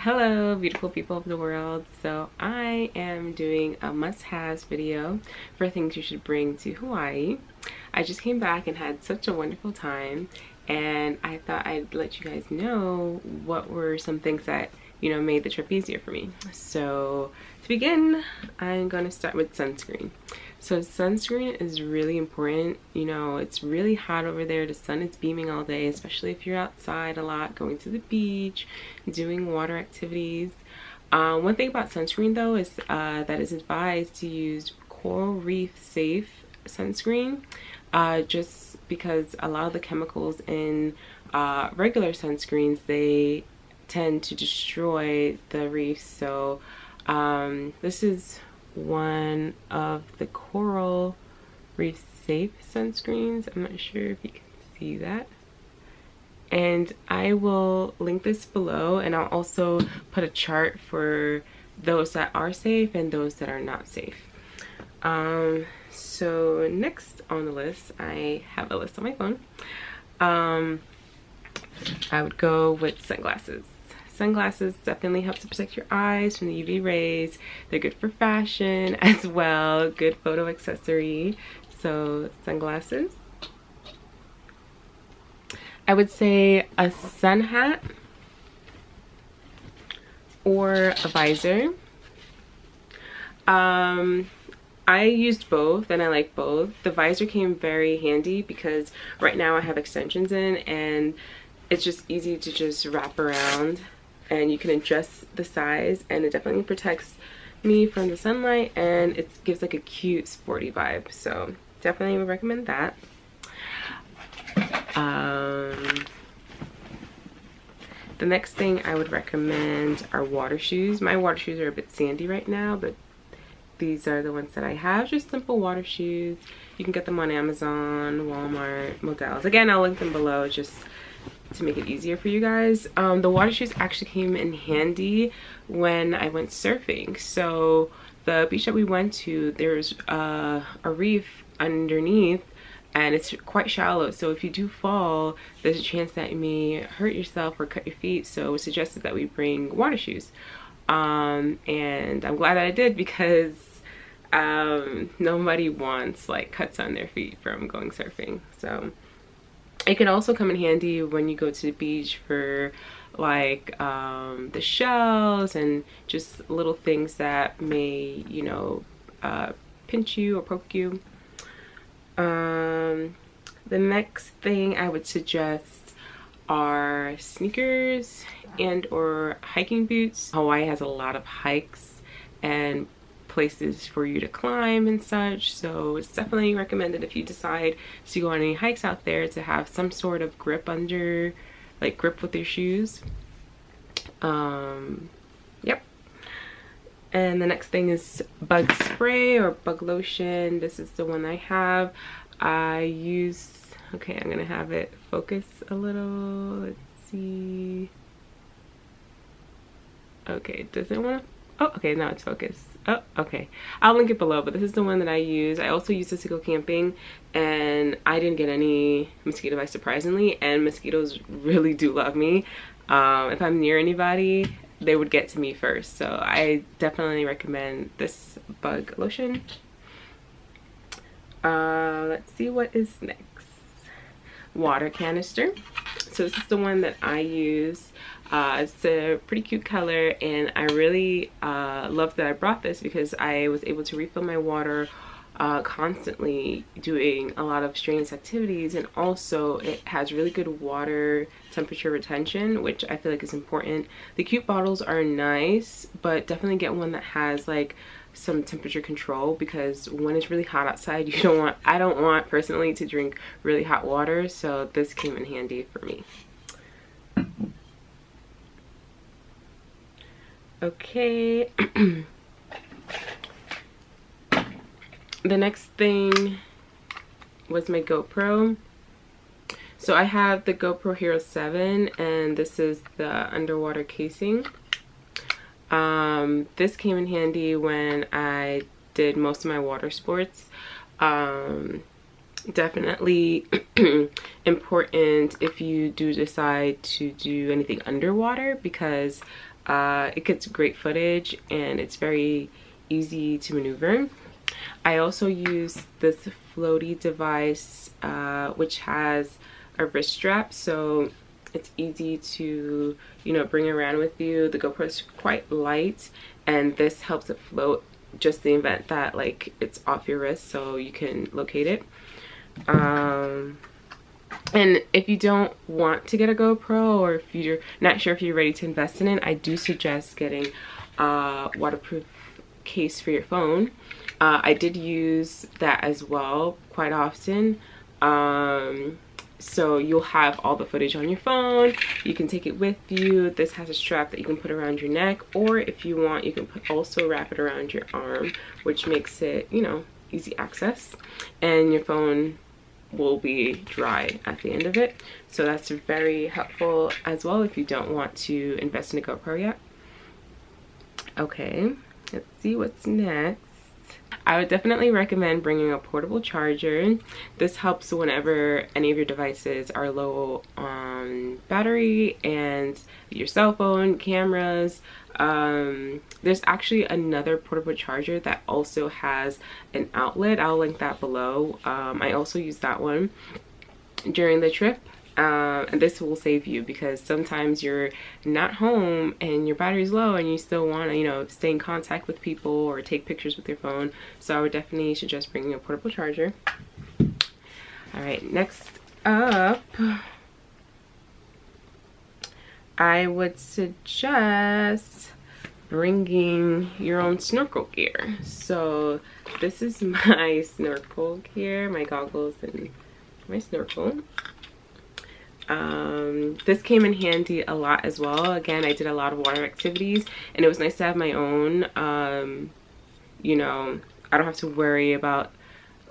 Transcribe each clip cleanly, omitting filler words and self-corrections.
Hello, beautiful people of the world. So I am doing a must-haves video for things you should bring to Hawaii. I just came back and had such a wonderful time, and I thought I'd let you guys know what were some things that, made the trip easier for me. So to begin, I'm going to start with sunscreen. So sunscreen is really important. It's really hot over there. The sun is beaming all day, especially if you're outside a lot, going to the beach, doing water activities. One thing about sunscreen though is that it's advised to use Coral Reef safe sunscreen, just because a lot of the chemicals in regular sunscreens, they tend to destroy the reefs. So this is one of the Coral Reef safe sunscreens. I'm not sure if you can see that, and I will link this below, and I'll also put a chart for those that are safe and those that are not safe. So next on the list, I have a list on my phone. I would go with sunglasses. Sunglasses definitely help to protect your eyes from the UV rays. They're good for fashion as well, good photo accessory. So sunglasses. I would say a sun hat or a visor. I used both and I like both. The visor came very handy because right now I have extensions in, and it's just easy to just wrap around, and you can adjust the size, and it definitely protects me from the sunlight, and it gives like a cute sporty vibe. So definitely would recommend that. The next thing I would recommend are water shoes. My water shoes are a bit sandy right now, but these are the ones that I have. Just simple water shoes. You can get them on Amazon, Walmart, Models. Again, I'll link them below just to make it easier for you guys. The water shoes actually came in handy when I went surfing. So the beach that we went to, there's a reef underneath, and it's quite shallow. So if you do fall, there's a chance that you may hurt yourself or cut your feet. So it's suggested that we bring water shoes. And I'm glad that I did, because nobody wants like cuts on their feet from going surfing. So it can also come in handy when you go to the beach for like the shells and just little things that may, pinch you or poke you. The next thing I would suggest are sneakers and or hiking boots. Hawaii has a lot of hikes and places for you to climb and such, so it's definitely recommended if you decide to go on any hikes out there to have some sort of grip under, like grip with your shoes. Yep. And the next thing is bug spray or bug lotion. This is the one I have. I use, okay, I'm gonna have it focus a little. Let's see. Okay, it doesn't want to. Oh, okay, now it's focused. Oh, okay. I'll link it below, but this is the one that I use. I also use this to go camping, and I didn't get any mosquito bites, surprisingly, and mosquitoes really do love me. If I'm near anybody, they would get to me first. So I definitely recommend this bug lotion. Let's see what is next. Water canister. So this is the one that I use. It's a pretty cute color, and I really love that I brought this because I was able to refill my water constantly doing a lot of strenuous activities, and also it has really good water temperature retention, which I feel like is important. The cute bottles are nice, but definitely get one that has like some temperature control, because when it's really hot outside, I don't want personally to drink really hot water, so this came in handy for me. Okay. The next thing was my GoPro. So I have the GoPro Hero 7, and this is the underwater casing. This came in handy when I did most of my water sports. Definitely important if you do decide to do anything underwater, because It gets great footage and it's very easy to maneuver. I also use this floaty device which has a wrist strap, so it's easy to, you know, bring around with you. The GoPro is quite light and this helps it float just the event that like it's off your wrist so you can locate it. And if you don't want to get a GoPro, or if you're not sure if you're ready to invest in it, I do suggest getting a waterproof case for your phone. I did use that as well quite often. So you'll have all the footage on your phone. You can take it with you. This has a strap that you can put around your neck, or if you want, you can also wrap it around your arm, which makes it, you know, easy access. And your phone will be dry at the end of it, so that's very helpful as well if you don't want to invest in a GoPro yet. Okay, let's see what's next. I would definitely recommend bringing a portable charger. This helps whenever any of your devices are low on battery, and your cell phone, cameras. There's actually another portable charger that also has an outlet. I'll link that below. I also use that one during the trip. And this will save you, because sometimes you're not home and your battery's low and you still want to, you know, stay in contact with people or take pictures with your phone. So I would definitely suggest bringing a portable charger. All right, next up, I would suggest bringing your own snorkel gear. So this is my snorkel gear, my goggles and my snorkel. This came in handy a lot as well. Again, I did a lot of water activities and it was nice to have my own. You know, I don't have to worry about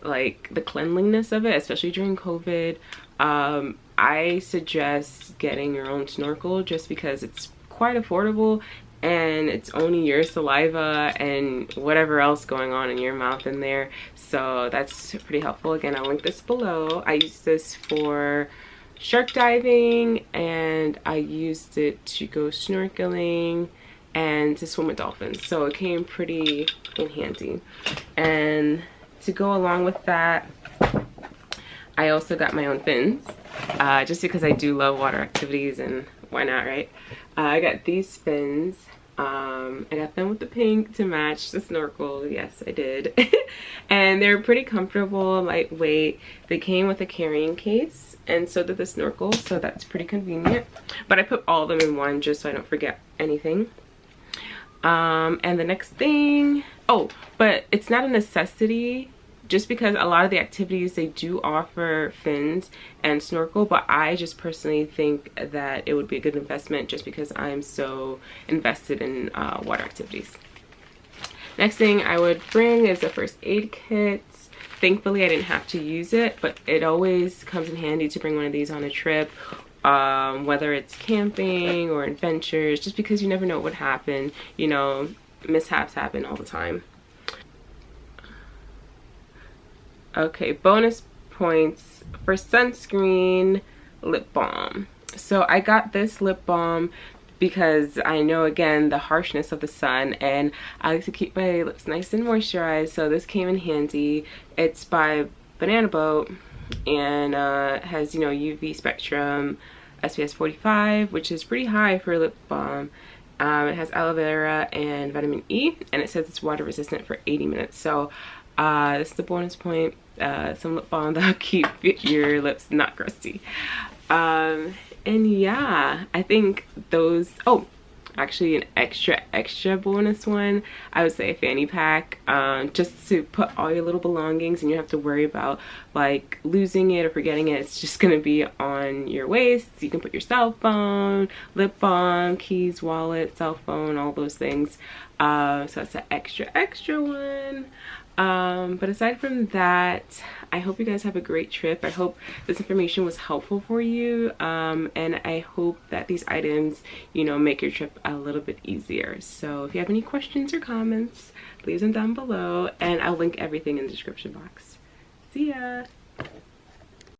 like the cleanliness of it, especially during COVID. I suggest getting your own snorkel just because it's quite affordable and it's only your saliva and whatever else going on in your mouth in there. So that's pretty helpful. Again, I'll link this below. I use this for shark diving, and I used it to go snorkeling and to swim with dolphins, so it came pretty in handy. And to go along with that, I also got my own fins, just because I do love water activities, and why not, right? I got these fins. I got them with the pink to match the snorkel. Yes, I did. And they're pretty comfortable, lightweight. They came with a carrying case, and so did the snorkel, so that's pretty convenient. But I put all of them in one just so I don't forget anything. And the next thing, oh, but it's not a necessity, just because a lot of the activities, they do offer fins and snorkel, but I just personally think that it would be a good investment just because I'm so invested in water activities. Next thing I would bring is a first aid kit. Thankfully, I didn't have to use it, but it always comes in handy to bring one of these on a trip, whether it's camping or adventures, just because you never know what would happen. You know, mishaps happen all the time. Okay, bonus points for sunscreen, lip balm. So I got this lip balm because I know, again, the harshness of the sun, and I like to keep my lips nice and moisturized, so this came in handy. It's by Banana Boat, and has, you know, UV spectrum, SPF 45, which is pretty high for a lip balm. It has aloe vera and vitamin E, and it says it's water resistant for 80 minutes. So this is the bonus point. Some lip balm that'll keep your lips not crusty. And yeah, I think those, oh, actually an extra bonus one, I would say a Fanny Pack, just to put all your little belongings, and you don't have to worry about like losing it or forgetting it. It's just gonna be on your waist. So you can put your cell phone, lip balm, keys, wallet, cell phone, all those things. So that's an extra one. But aside from that, I hope you guys have a great trip. I hope this information was helpful for you, and I hope that these items, you know, make your trip a little bit easier. So if you have any questions or comments, leave them down below, and I'll link everything in the description box. See ya!